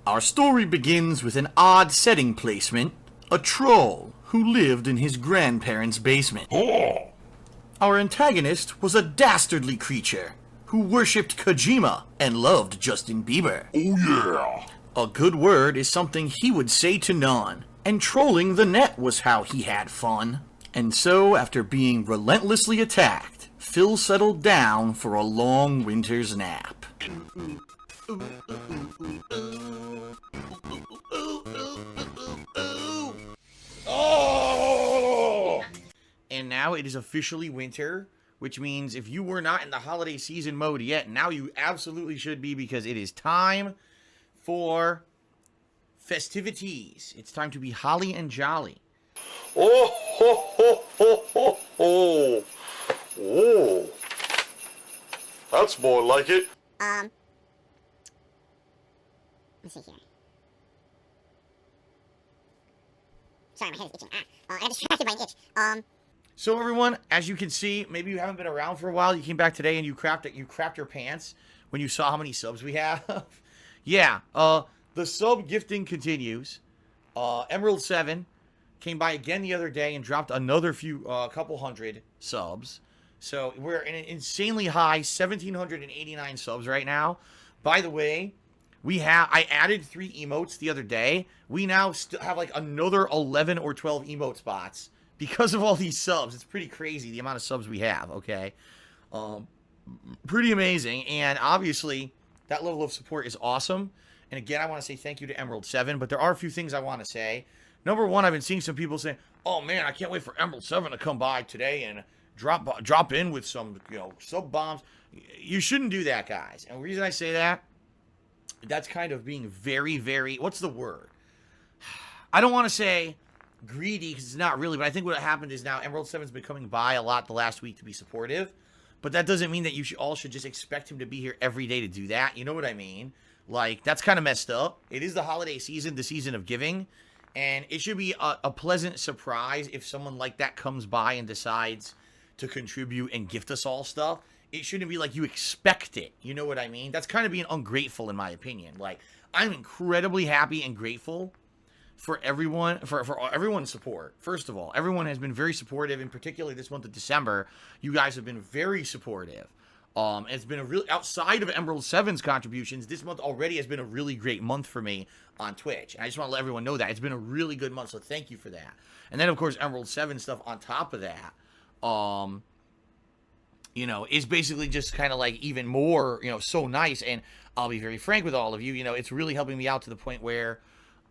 Our story begins with an odd setting placement, a troll who lived in his grandparents' basement. Our antagonist was a dastardly creature who worshipped Kojima and loved Justin Bieber. Oh yeah! A good word is something he would say to none, and trolling the net was how he had fun. And so, after being relentlessly attacked, Phil settled down for a long winter's nap. Oh! And now it is officially winter, which means if you were not in the holiday season mode yet, now you absolutely should be, because it is time for festivities. It's time to be holly and jolly. Oh ho ho ho ho ho! Oh, that's more like it. Let's see here. Sorry, my head is itching. I got distracted by an itch. So everyone, as you can see, maybe you haven't been around for a while. You came back today and you crapped your pants when you saw how many subs we have. Yeah, the sub gifting continues. Emerald 7 came by again the other day and dropped another couple hundred subs. So we're in an insanely high 1,789 subs right now. By the way, I added 3 emotes the other day. We now have like another 11 or 12 emote spots because of all these subs. It's pretty crazy the amount of subs we have, okay? Pretty amazing. And obviously, that level of support is awesome. And again, I want to say thank you to Emerald 7, but there are a few things I want to say. Number one, I've been seeing some people say, oh man, I can't wait for Emerald 7 to come by today and drop in with some, sub bombs. You shouldn't do that, guys. And the reason I say that, that's kind of being very, very, what's the word? I don't want to say greedy, because it's not really, but I think what happened is now Emerald 7's been coming by a lot the last week to be supportive, but that doesn't mean that you all should just expect him to be here every day to do that. You know what I mean? Like, that's kind of messed up. It is the holiday season, the season of giving, and it should be a pleasant surprise if someone like that comes by and decides to contribute and gift us all stuff. It shouldn't be like you expect it. You know what I mean? That's kind of being ungrateful, in my opinion. Like, I'm incredibly happy and grateful for everyone, for everyone's support. First of all, everyone has been very supportive, in particular this month of December. You guys have been very supportive. It's been a really, outside of Emerald 7's contributions, this month already has been a really great month for me on Twitch. And I just want to let everyone know that. It's been a really good month, so thank you for that. And then, of course, Emerald 7 stuff on top of that, is basically just kind of like even more, so nice. And I'll be very frank with all of you, it's really helping me out to the point where,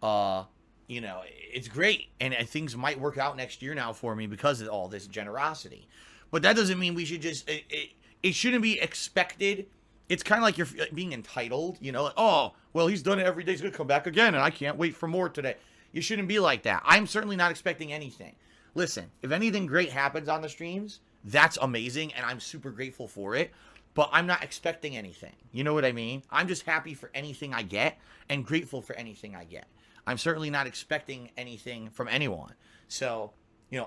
it's great. And things might work out next year now for me because of all this generosity. But that doesn't mean we should just, it shouldn't be expected. It's kind of like you're being entitled, like, oh, well, he's done it every day. He's going to come back again, and I can't wait for more today. You shouldn't be like that. I'm certainly not expecting anything. Listen, if anything great happens on the streams, that's amazing, and I'm super grateful for it, but I'm not expecting anything. You know what I mean? I'm just happy for anything I get and grateful for anything I get. I'm certainly not expecting anything from anyone. So,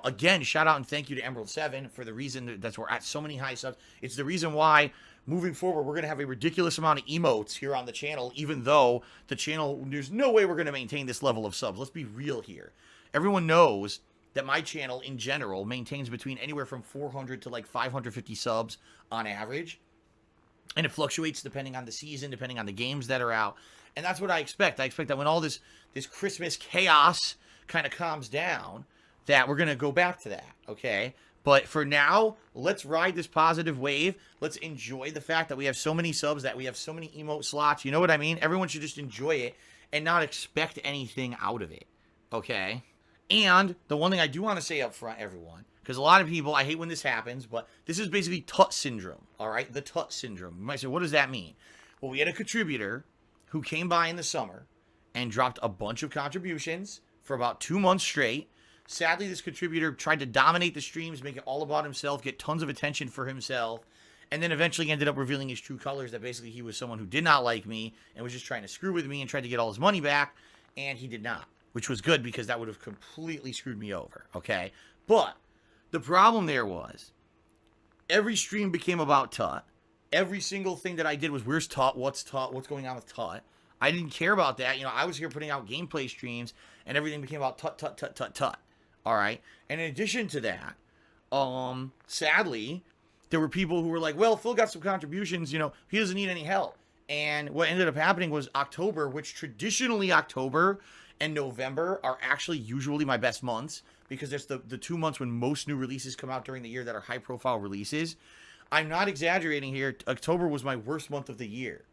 again, shout out and thank you to Emerald 7 for the reason that we're at so many high subs. It's the reason why, moving forward, we're going to have a ridiculous amount of emotes here on the channel, even though the channel, there's no way we're going to maintain this level of subs. Let's be real here. Everyone knows that my channel, in general, maintains between anywhere from 400 to like 550 subs on average. And it fluctuates depending on the season, depending on the games that are out. And that's what I expect. I expect that when all this Christmas chaos kind of calms down, that we're going to go back to that, okay? But for now, let's ride this positive wave. Let's enjoy the fact that we have so many subs, that we have so many emote slots. You know what I mean? Everyone should just enjoy it and not expect anything out of it, okay? And the one thing I do want to say up front, everyone, because a lot of people, I hate when this happens, but this is basically Tut syndrome, all right? The Tut syndrome. You might say, what does that mean? Well, we had a contributor who came by in the summer and dropped a bunch of contributions for about 2 months straight. Sadly, this contributor tried to dominate the streams, make it all about himself, get tons of attention for himself, and then eventually ended up revealing his true colors, that basically he was someone who did not like me and was just trying to screw with me and tried to get all his money back, and he did not, which was good because that would have completely screwed me over, okay? But the problem there was every stream became about Tut. Every single thing that I did was, where's Tut? What's Tut? What's going on with Tut? I didn't care about that. You know, I was here putting out gameplay streams, and everything became about tut. All right. And in addition to that, sadly, there were people who were like, well, Phil got some contributions, you know, he doesn't need any help. And what ended up happening was October, which traditionally October and November are actually usually my best months, because there's the 2 months when most new releases come out during the year that are high profile releases. I'm not exaggerating here. October was my worst month of the year.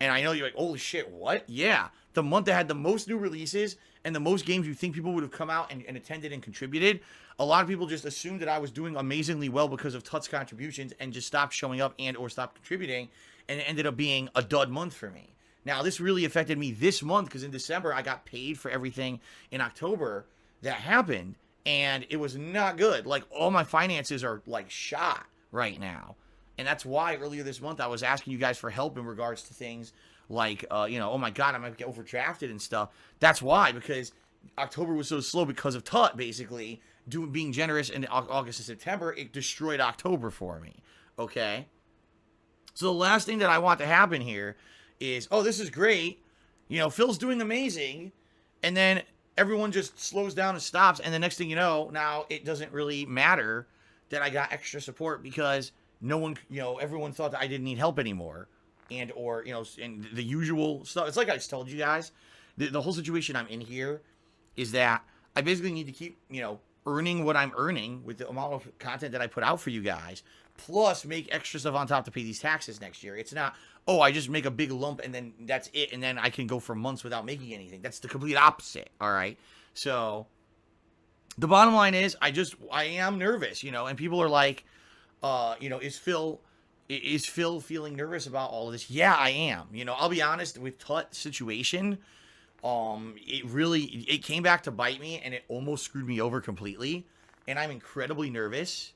And I know you're like, holy shit, what? Yeah. The month that had the most new releases and the most games you think people would have come out and attended and contributed. A lot of people just assumed that I was doing amazingly well because of Tut's contributions and just stopped showing up and or stopped contributing. And it ended up being a dud month for me. Now, this really affected me this month because in December, I got paid for everything in October that happened. And it was not good. Like, all my finances are, like, shot right now. And that's why earlier this month I was asking you guys for help in regards to things like, you know, oh my God, I might get overdrafted and stuff. That's why, because October was so slow because of Tut, basically, being generous in August and September. It destroyed October for me, okay? So the last thing that I want to happen here is, oh, this is great. You know, Phil's doing amazing. And then everyone just slows down and stops. And the next thing you know, now it doesn't really matter that I got extra support because no one, you know, everyone thought that I didn't need help anymore. And, or, you know, and the usual stuff. It's like I just told you guys, the whole situation I'm in here is that I basically need to keep, you know, earning what I'm earning with the amount of content that I put out for you guys, plus make extra stuff on top to pay these taxes next year. It's not, oh, I just make a big lump and then that's it, and then I can go for months without making anything. That's the complete opposite, all right? So the bottom line is I am nervous, you know, and people are like, you know, is Phil feeling nervous about all of this? Yeah, I am. You know, I'll be honest, with Tut's situation, it came back to bite me, and it almost screwed me over completely. And I'm incredibly nervous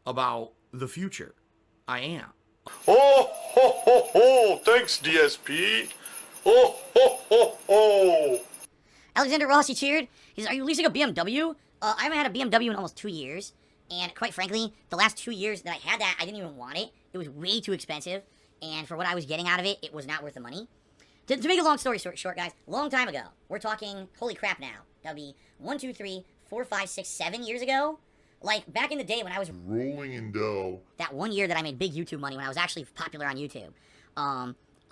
about the future. I am. Oh, ho, ho, ho. Thanks, DSP. Oh, ho, ho, ho. Alexander Rossi cheered. He says, are you leasing a BMW? I haven't had a BMW in almost 2 years. And quite frankly, the last 2 years that I had that, I didn't even want it. It was way too expensive. And for what I was getting out of it, it was not worth the money. To make a long story short, guys, long time ago, we're talking, holy crap now, that'll be 1, 2, 3, 4, 5, 6, 7 years ago. Like, back in the day when I was rolling in dough. That 1 year that I made big YouTube money, when I was actually popular on YouTube.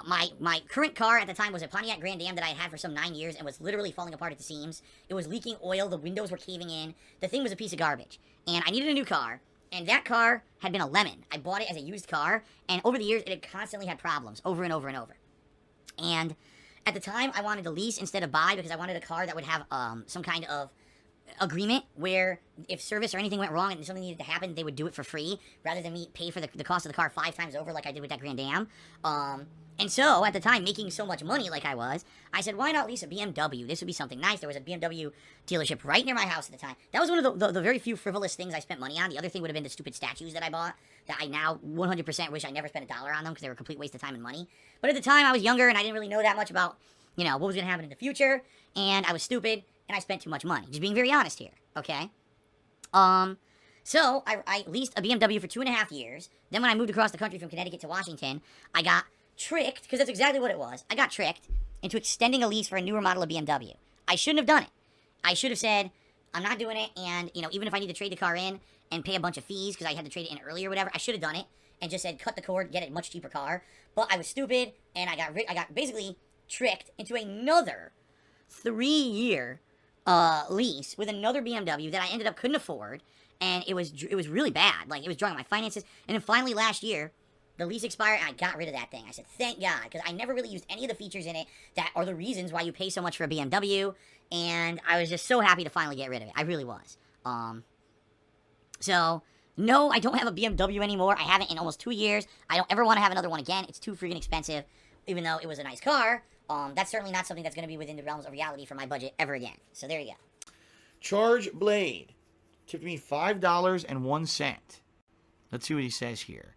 My current car at the time was a Pontiac Grand Am that I had for some 9 years and was literally falling apart at the seams. It was leaking oil, the windows were caving in, the thing was a piece of garbage. And I needed a new car, and that car had been a lemon. I bought it as a used car, and over the years, it had constantly had problems, over and over and over. And at the time, I wanted to lease instead of buy because I wanted a car that would have some kind of agreement where if service or anything went wrong and something needed to happen, they would do it for free rather than me pay for the cost of the car 5 times over like I did with that Grand Am. And so, at the time, making so much money like I was, I said, why not lease a BMW? This would be something nice. There was a BMW dealership right near my house at the time. That was one of the very few frivolous things I spent money on. The other thing would have been the stupid statues that I bought that I now 100% wish I never spent $1 on them because they were a complete waste of time and money. But at the time, I was younger and I didn't really know that much about, you know, what was going to happen in the future. And I was stupid and I spent too much money. Just being very honest here, okay? So, I leased a BMW for 2.5 years. Then when I moved across the country from Connecticut to Washington, I got tricked, because that's exactly what it was. I got tricked into extending a lease for a newer model of BMW. I shouldn't have done it. I should have said, I'm not doing it, and, you know, even if I need to trade the car in and pay a bunch of fees because I had to trade it in early or whatever, I should have done it and just said, cut the cord, get a much cheaper car. But I was stupid, and I got basically tricked into another 3-year lease with another BMW that I ended up couldn't afford, and it was really bad. Like, it was drawing on my finances. And then finally last year, the lease expired, and I got rid of that thing. I said, thank God, because I never really used any of the features in it that are the reasons why you pay so much for a BMW, and I was just so happy to finally get rid of it. I really was. So, no, I don't have a BMW anymore. I haven't in almost 2 years. I don't ever want to have another one again. It's too freaking expensive, even though it was a nice car. That's certainly not something that's going to be within the realms of reality for my budget ever again. So, there you go. Charge Blade tipped me $5.01. Let's see what he says here.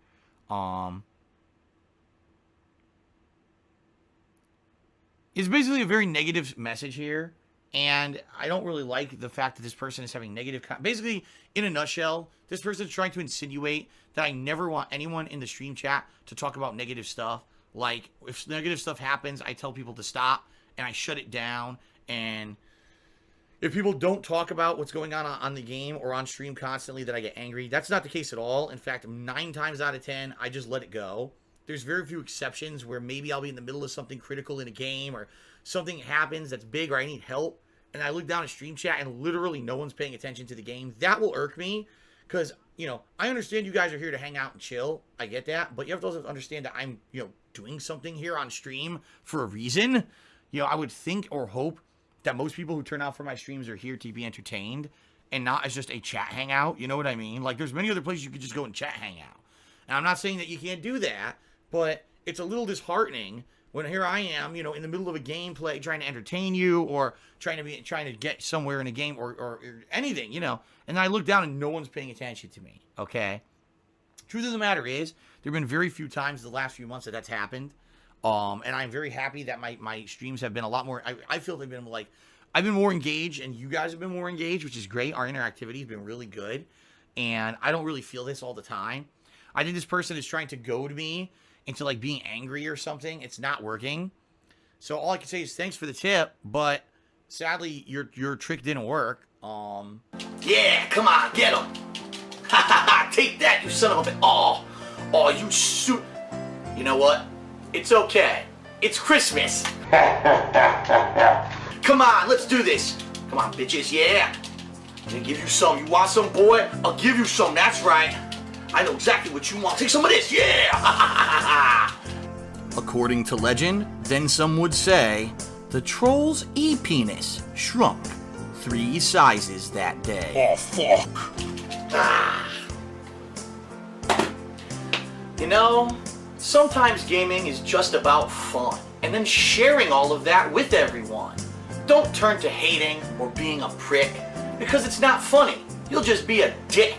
It's basically a very negative message here, and I don't really like the fact that this person is having negative basically, in a nutshell, this person is trying to insinuate that I never want anyone in the stream chat to talk about negative stuff Like, if negative stuff happens, I tell people to stop, and I shut it down, and if people don't talk about what's going on the game or on stream constantly, that I get angry. That's not the case at all. In fact, 9 times out of 10, I just let it go. There's very few exceptions where maybe I'll be in the middle of something critical in a game, or something happens that's big, or I need help, and I look down at stream chat and literally no one's paying attention to the game. That will irk me, because, you know, I understand you guys are here to hang out and chill. I get that, but you have to also understand that I'm, you know, doing something here on stream for a reason. You know, I would think or hope that most people who turn out for my streams are here to be entertained and not as just a chat hangout. You know what I mean? Like, there's many other places you could just go and chat hangout. And I'm not saying that you can't do that, but it's a little disheartening when here I am, you know, in the middle of a gameplay trying to entertain you, or trying to get somewhere in a game, or anything, you know, and I look down and no one's paying attention to me, okay? Truth of the matter is, there have been very few times the last few months that that's happened. And I'm very happy that my streams have been a lot more, I feel they've been like, I've been more engaged, and you guys have been more engaged, which is great. Our interactivity has been really good, and I don't really feel this all the time. I think this person is trying to goad me into, like, being angry or something. It's not working. So all I can say is thanks for the tip, but sadly, your trick didn't work. Yeah, come on, get him. Ha ha ha, take that, you son of a bitch. Oh, you shoot. You know what? It's okay. It's Christmas. Come on, let's do this. Come on, bitches, yeah. I'm gonna give you some. You want some, boy? I'll give you some, that's right. I know exactly what you want. Take some of this, yeah! According to legend, then some would say, the troll's e-penis shrunk 3 sizes that day. Oh, fuck. You know, sometimes gaming is just about fun, and then sharing all of that with everyone. Don't turn to hating or being a prick, because it's not funny. You'll just be a dick.